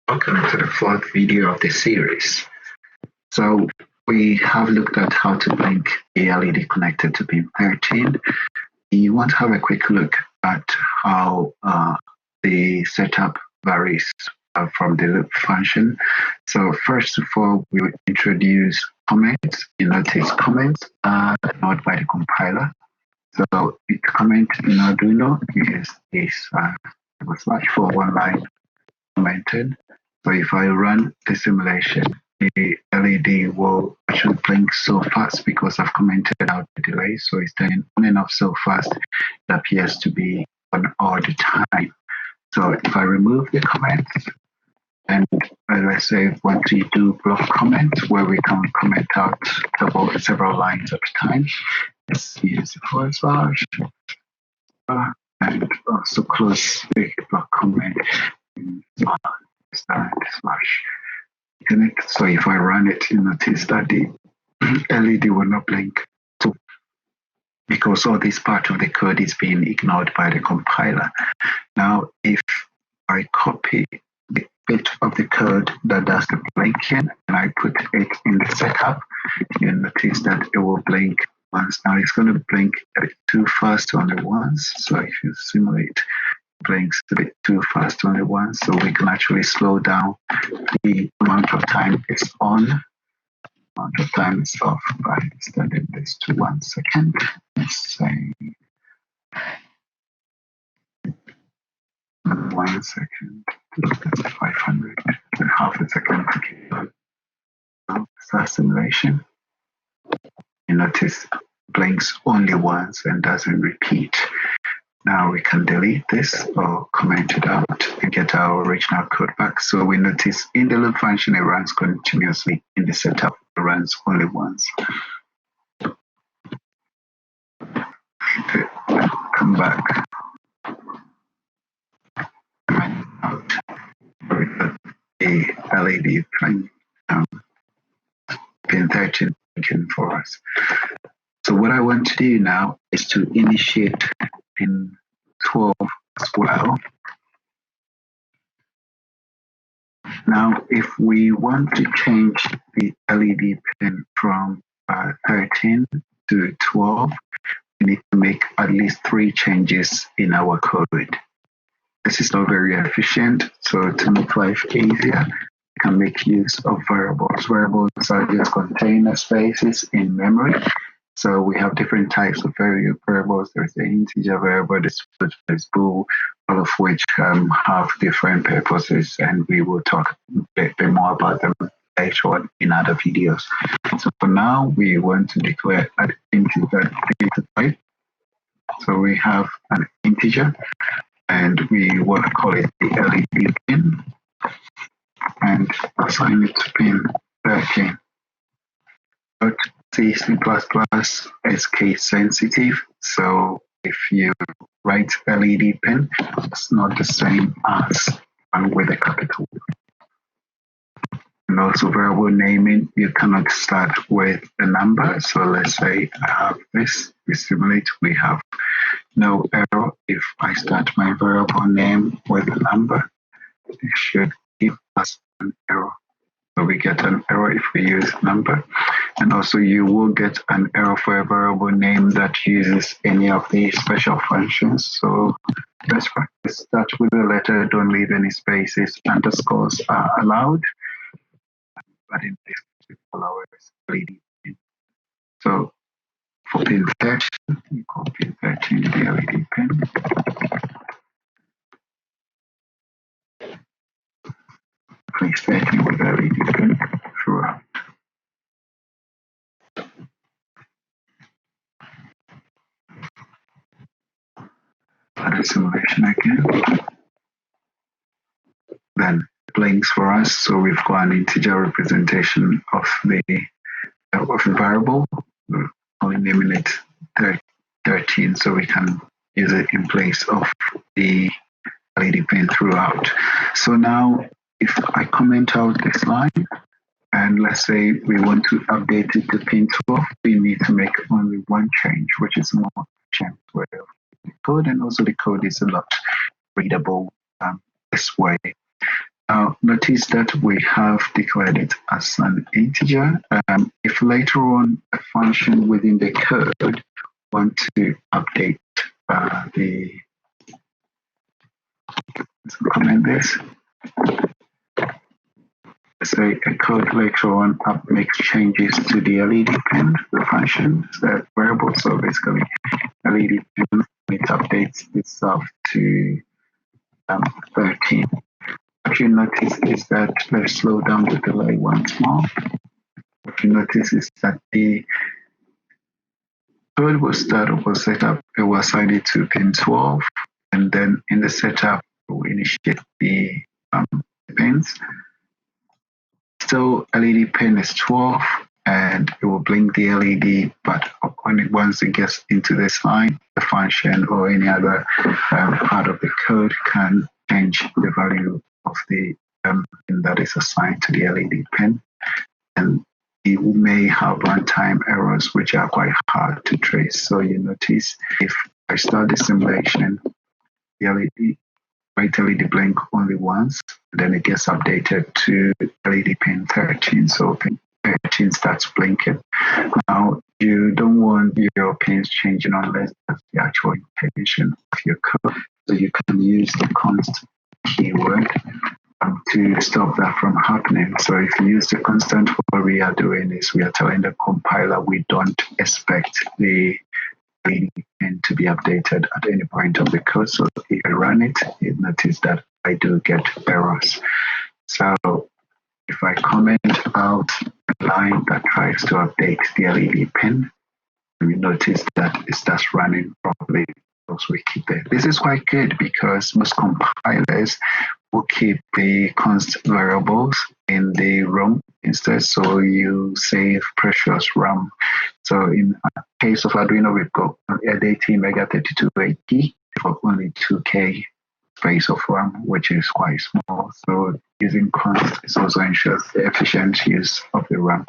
Welcome to the fourth video of the series. So we have looked at how to blink the LED connected to pin 13. You want to have a quick look at how the setup varies from the loop function. So first of all, we will introduce comments. You notice comments are ignored by the compiler. So the comment in Arduino is /for one line commented. So if I run the simulation, the LED will actually blink so fast because I've commented out the delay. So it's turning on and off so fast, it appears to be on all the time. So if I remove the comments, and let's say want to do block comments where we can comment out several lines at a time, let's use the forward slash and also close the block comment slash connect. So if I run it, you notice that the LED will not blink because all this part of the code is being ignored by the compiler. Now, if I copy the bit of the code that does the blinking and I put it in the setup, you notice that it will blink once. Now it's going to blink too fast only once. So if you simulate, blinks a bit too fast only once, so we can actually slow down the amount of time it's on, amount of time it's off by extending this to 1 second. Let's say 1 second, that's 500 and half a second. So start simulation. You notice blinks only once and doesn't repeat. Now we can delete this or comment it out and get our original code back. So we notice in the loop function, it runs continuously. In the setup, it runs only once. Come back. Comment out. The LED pin 13 for us. So what I want to do now is to initiate pin 12 as well. Now, if we want to change the LED pin from 13 to 12, we need to make at least 3 changes in our code. This is not very efficient, so to make life easier, we can make use of variables. Variables are just container spaces in memory. So we have different types of variables. There's the integer variable, there's bool, all of which have different purposes, and we will talk a bit more about them later on in other videos. So for now, we want to declare an integer data type. So we have an integer, and we want to call it the LED pin, and assign it to pin 13. But C++ is case sensitive, so if you write LED pin, it's not the same as one with a capital. And also variable naming, you cannot start with a number. So let's say I have this, we simulate, we have no error. If I start my variable name with a number, it should give us an error. So we get an error if we use number. And also you will get an error for a variable name that uses any of these special functions. So let's practice. Start with a letter, don't leave any spaces. Underscores are allowed, but in this particular LED pin. So for pin 13, you call pin 13 the LED pin. Place 13 with LED pin throughout. Add a simulation again. Then it blinks for us, so we've got an integer representation of the variable. We're only naming it 13, so we can use it in place of the LED pin throughout. So now, if I comment out this line, and let's say we want to update it to pin 12, we need to make only one change, which is more efficient way of the code, and also the code is a lot readable this way. Now, notice that we have declared it as an integer. If later on a function within the code want to update let's comment this. Say a code later on makes changes to the LED pin, the function, the variable. So basically, LED pin, it updates itself to 13. What you notice is that, let's slow down the delay once more. What you notice is that the code was set up, it was assigned to pin 12, and then in the setup, we initiate the pins. So LED pin is 12, and it will blink the LED, but once it gets into this line, the function or any other part of the code can change the value of the pin that is assigned to the LED pin. And it may have runtime errors which are quite hard to trace. So you notice if I start the simulation, the LED blink only once, then it gets updated to LED pin 13. So pin 13 starts blinking. Now, you don't want your pins changing unless that's the actual intention of your code. So you can use the const keyword to stop that from happening. So if you use the constant, what we are doing is we are telling the compiler we don't expect the LED pin to be updated at any point of the code. So if I run it, you notice that I do get errors. So if I comment out a line that tries to update the LED pin, you notice that it starts running properly because we keep it. This is quite good because most compilers will keep the const variables in the ROM instead, so you save precious RAM. So in the case of Arduino, we've got a 18 mega 3280 for only 2K space of RAM, which is quite small. So using const is also ensures the efficient use of the RAM.